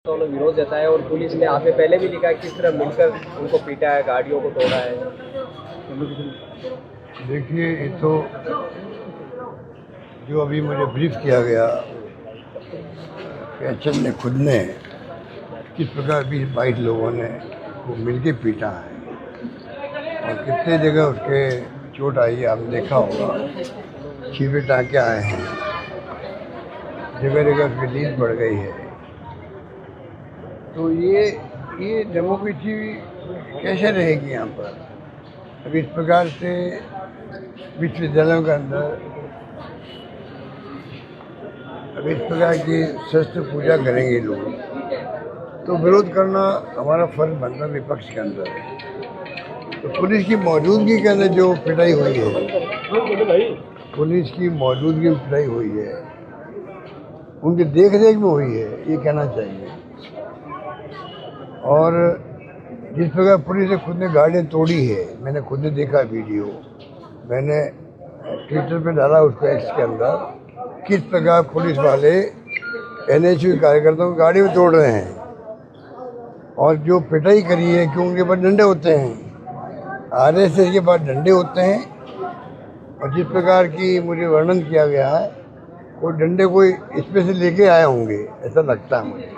उन्होंने विरोध जताया और पुलिस ने आपने पहले भी लिखा किस तरह मिलकर उनको पीटा है, गाड़ियों को तोड़ा है। देखिए, ये तो जो अभी मुझे ब्रीफ किया गया कि एचएम ने खुद ने किस प्रकार 20-22 लोगों ने को मिलके पीटा है और कितने जगह उसके चोट आई है, आपने देखा होगा। छिपे टाँके आए हैं, जगह जगह उसकी नींद बढ़ गई है। तो ये डेमोक्रेसी कैसे रहेगी यहाँ पर? अब इस प्रकार से विश्वविद्यालयों के अंदर अब इस प्रकार की शस्त्र पूजा करेंगे लोग, तो विरोध करना हमारा फर्ज बनता है विपक्ष के अंदर। तो पुलिस की मौजूदगी के अंदर जो पिटाई हुई है, पुलिस की मौजूदगी में पिटाई हुई है, उनकी देख रेख में हुई है, ये कहना चाहिए। और जिस प्रकार पुलिस ने खुद ने गाड़ियाँ तोड़ी है, मैंने खुद ने देखा वीडियो, मैंने ट्विटर पे डाला उसको, एक्स के अंदर, किस प्रकार पुलिस वाले एनएचयू कार्यकर्ताओं को गाड़ी में तोड़ रहे हैं और जो पिटाई करी है कि उनके पास डंडे होते हैं, आरएसएस के पास डंडे होते हैं। और जिस प्रकार की मुझे वर्णन किया गया है, वो डंडे कोई इसमें से लेके आए होंगे, ऐसा लगता है मुझे।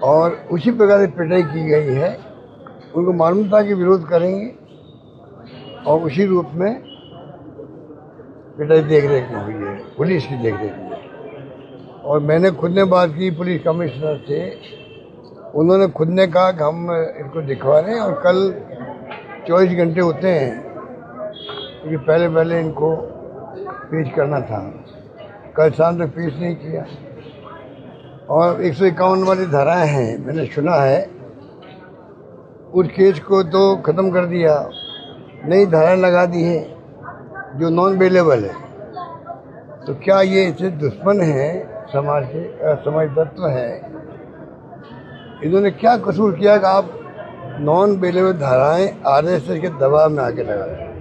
और उसी प्रकार से पिटाई की गई है। उनको मालूम था कि विरोध करेंगे और उसी रूप में पिटाई देख रेख में हुई है, पुलिस की देख रेख में। और मैंने खुद ने बात की पुलिस कमिश्नर से, उन्होंने खुद ने कहा कि हम इनको दिखवा रहे हैं और कल 24 घंटे होते हैं, क्योंकि पहले इनको पेश करना था। कल शाम तक पेश नहीं किया। और 151 वाली धाराएं हैं, मैंने सुना है, उस केस को तो ख़त्म कर दिया, नई धाराएं लगा दी है जो नॉन बेलेबल है। तो क्या ये इससे दुश्मन है समाज के, समाज तत्व है? इन्होंने क्या कसूर किया कि आप नॉन बेलेबल धाराएं आरएसएस के दबाव में आके लगा रहे हैं?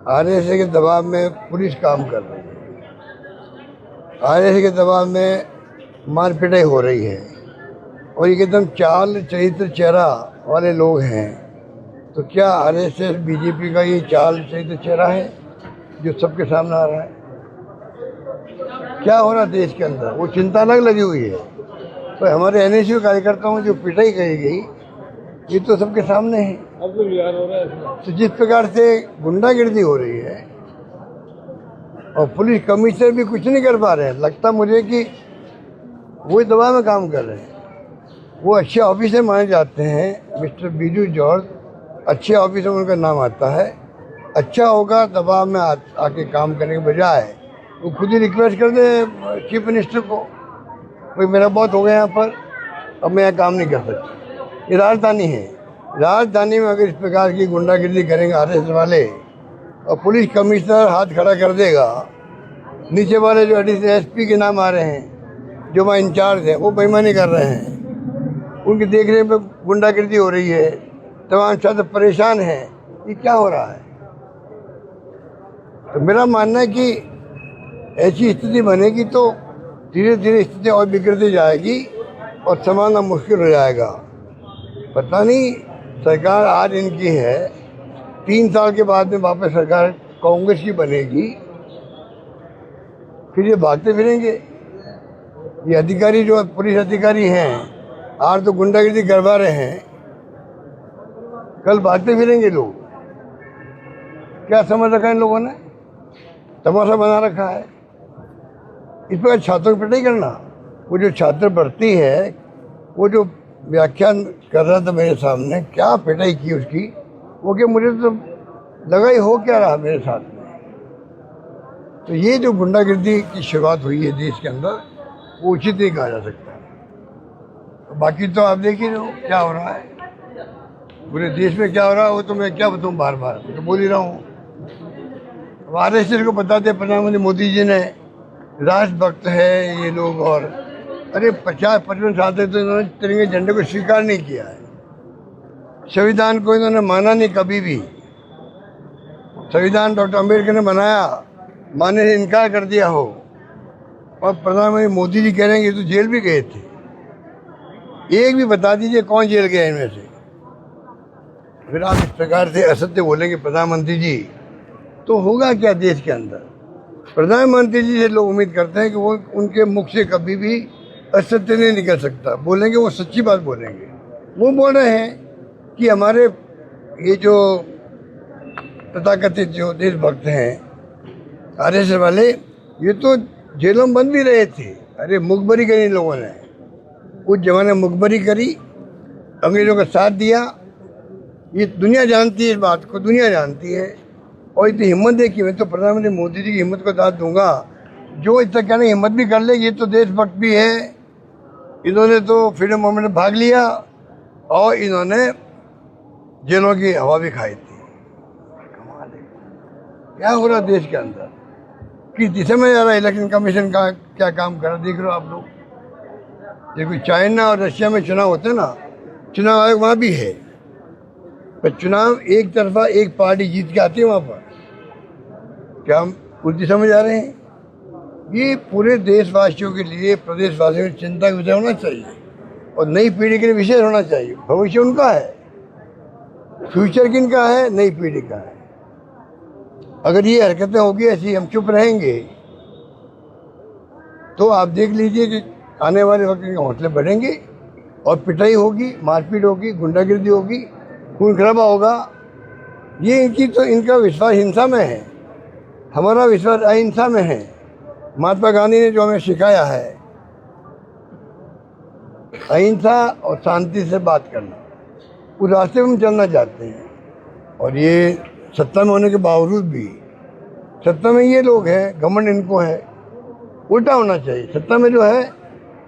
आरएसएस के दबाव में पुलिस काम कर रही है, आरएसएस के दबाव में मार पिटाई हो रही है, और ये एकदम चाल चरित्र चेहरा वाले लोग हैं। तो क्या आरएसएस बीजेपी का ये चाल चरित्र चेहरा है जो सबके सामने आ रहा है? क्या हो रहा है देश के अंदर, वो चिंता अलग लगी हुई है। तो हमारे एनएचयू कार्यकर्ताओं जो पिटाई करी गई, ये तो सबके सामने है। अब तो विवाद हो रहा है। तो जिस प्रकार से गुंडागिर्दी हो रही है और पुलिस कमिश्नर भी कुछ नहीं कर पा रहे हैं, लगता मुझे कि वो दबाव में काम कर रहे हैं। वो अच्छे ऑफिसर माने जाते हैं, मिस्टर बीजू जॉर्ज अच्छे ऑफिसर उनका नाम आता है। अच्छा होगा दबाव में आके काम करने के बजाय वो खुद ही रिक्वेस्ट कर दे चीफ मिनिस्टर को, भाई मेरा बहुत हो गया यहाँ पर, अब मैं यहाँ काम नहीं कर सकता। ये राजधानी है, राजधानी में अगर इस प्रकार की गुंडागिर्दी करेंगे आरएसएस वाले और पुलिस कमिश्नर हाथ खड़ा कर देगा, नीचे वाले जो एडिशनल एसपी के नाम आ रहे हैं, जो वहाँ इंचार्ज है, वो बेईमानी कर रहे हैं, उनकी देख रेख में गुंडागिर्दी हो रही है, तमाम छात्र परेशान हैं, ये क्या हो रहा है? तो मेरा मानना है कि ऐसी स्थिति बनेगी तो धीरे धीरे स्थिति और बिगड़ती जाएगी और संभालना मुश्किल हो जाएगा। पता नहीं, सरकार आज इनकी है, 3 साल के बाद में वापस सरकार कांग्रेस की बनेगी, फिर ये भागते फिरेंगे। ये अधिकारी जो पुलिस अधिकारी हैं, आज तो गुंडागिर्दी करवा रहे हैं, कल भागते फिरेंगे लोग। क्या समझ रखा है इन लोगों ने? तमाशा बना रखा है। इस पर छात्रों की पिटाई करना, वो जो छात्र भर्ती है, वो जो व्याख्यान कर रहा था मेरे सामने, क्या पिटाई की उसकी, वो कि मुझे तो लगा ही हो क्या रहा मेरे साथ में। तो ये जो गुंडागिर्दी की शुरुआत हुई है देश के अंदर, वो उचित नहीं कहा जा सकता। बाकी तो आप देख ही रहे हो क्या हो रहा है पूरे देश में, क्या हो रहा है वो तो मैं क्या बताऊँ, बार बार तो बोल ही रहा हूँ। आरएसएस को बताते प्रधानमंत्री मोदी जी ने राष्ट्रभक्त है ये लोग, और अरे 50-55 साल से तो इन्होंने तिरंगे झंडे को स्वीकार नहीं किया है, संविधान को इन्होंने माना नहीं कभी भी। संविधान डॉक्टर अम्बेडकर ने बनाया, मानने से इनकार कर दिया हो, और प्रधानमंत्री मोदी जी कह रहे हैं कि ये तो जेल भी गए थे। एक भी बता दीजिए कौन जेल गया इनमें से। फिर आप इस प्रकार से असत्य बोलेंगे प्रधानमंत्री जी, तो होगा क्या देश के अंदर। प्रधानमंत्री जी से लोग उम्मीद करते हैं कि वो उनके मुख से कभी भी असत्य नहीं निकल सकता, बोलेंगे वो सच्ची बात बोलेंगे। वो बोल रहे हैं कि हमारे ये जो तथाकथित जो देशभक्त हैं आरएसएस वाले, ये तो जेलों में बंद भी रहे थे। अरे मुखबरी करी इन लोगों ने, उस जमाने में मुखबरी करी, अंग्रेजों का साथ दिया। ये दुनिया जानती है, इस बात को दुनिया जानती है। और इतनी हिम्मत देखी, मैं तो प्रधानमंत्री मोदी जी की हिम्मत को दाद दूंगा, जो इतना कहने की हिम्मत भी कर ले, ये तो देशभक्त भी है। इन्होंने तो फ्रीडम मूवमेंट में भाग लिया और इन्होंने जेलों की हवा भी खाई थी। कमाल है, क्या हो रहा देश के अंदर, किस दिशा में जा रहा है। इलेक्शन कमीशन का क्या काम कर रहा देख रहे हो आप लोग। देखो चाइना और रशिया में चुनाव होते हैं ना, चुनाव आयोग वहाँ भी है, पर चुनाव एक तरफा एक पार्टी जीत के आती है वहाँ पर। क्या हम उस दिशा में जा रहे हैं। ये पूरे देशवासियों के लिए, प्रदेशवासियों की चिंता का विषय होना चाहिए और नई पीढ़ी के लिए विशेष होना चाहिए। भविष्य उनका है, फ्यूचर किनका है, नई पीढ़ी का है। अगर ये हरकतें होगी ऐसी, हम चुप रहेंगे, तो आप देख लीजिए कि आने वाले वक्त के हौसले बढ़ेंगे और पिटाई होगी, मारपीट होगी, गुंडागिर्दी होगी, खून खराबा होगा। ये इनका विश्वास हिंसा में है, हमारा विश्वास अहिंसा में है। महात्मा गांधी ने जो हमें सिखाया है, अहिंसा और शांति से बात करना, उस रास्ते में हम चलना चाहते हैं। और ये सत्ता में होने के बावजूद भी, सत्ता में ये लोग हैं, घमंड इनको है। उल्टा होना चाहिए, सत्ता में जो है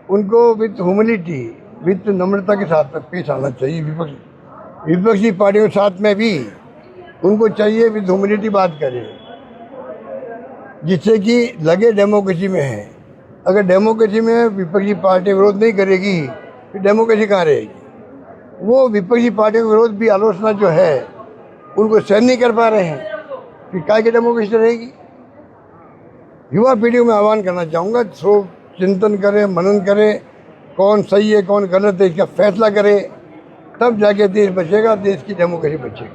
उनको विद ह्यूमिलिटी, विद नम्रता के साथ में पेश आना चाहिए। विपक्षी पार्टियों के साथ में भी उनको चाहिए विद ह्यूमिलिटी बात करें, जिससे कि लगे डेमोक्रेसी में है। अगर डेमोक्रेसी में विपक्षी पार्टी विरोध नहीं करेगी, फिर डेमोक्रेसी कहाँ रहेगी। वो विपक्षी पार्टियों का विरोध भी, आलोचना जो है, उनको सहन नहीं कर पा रहे हैं, फिर काय की डेमोक्रेसी रहेगी। युवा पीढ़ी में आह्वान करना चाहूँगा, सो चिंतन करें, मनन करें, कौन सही है कौन गलत है, इसका फैसला करें, तब जाके देश बचेगा, देश की डेमोक्रेसी बचेगी।